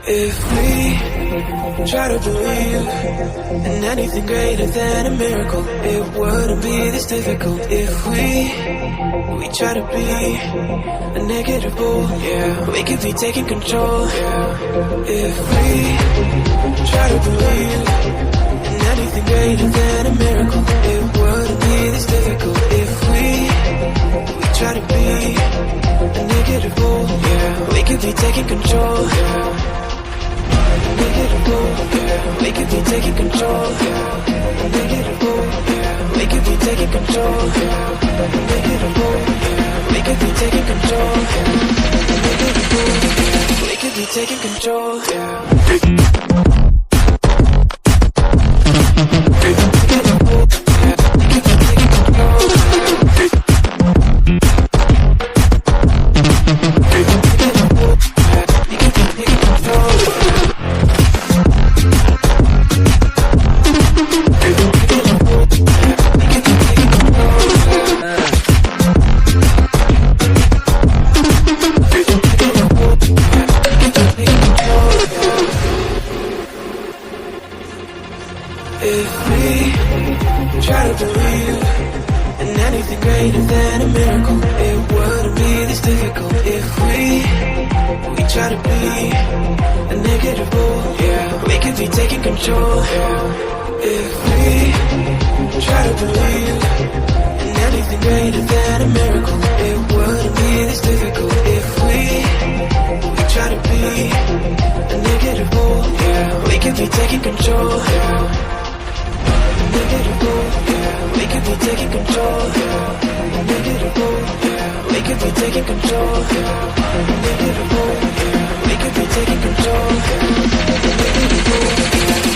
If we try to believe in anything greater than a miracle, it wouldn't be this difficult. If we try to be a negative bull, yeah, we could be taking control. If we try to believe in anything greater than a miracle, it wouldn't be this difficult. If we try to be a negative bull, yeah, we could be taking control. We could be taking control. We could be taking control. We could be taking control. We could be taking control. If we try to believe in anything greater than a miracle, it wouldn't be this difficult. If we try to be a negative bull, yeah, we could be taking control. If we try to believe in anything greater than a miracle, it wouldn't be this difficult. If we try to be a negative bull, yeah, we could be taking control. We could be taking control. We could be taking control. We could be taking control.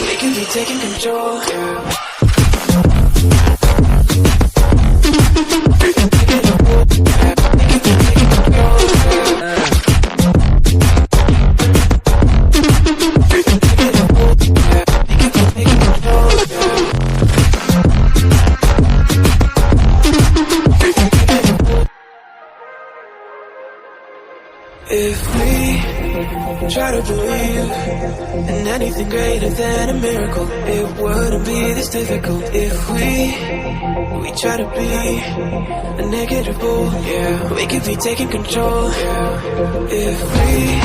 We could be taking control. If we try to believe in anything greater than a miracle, it wouldn't be this difficult. If we try to be a negative bull, yeah, we could be taking control. If we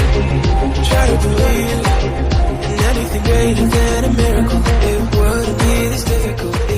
try to believe in anything greater than a miracle, it wouldn't be this difficult.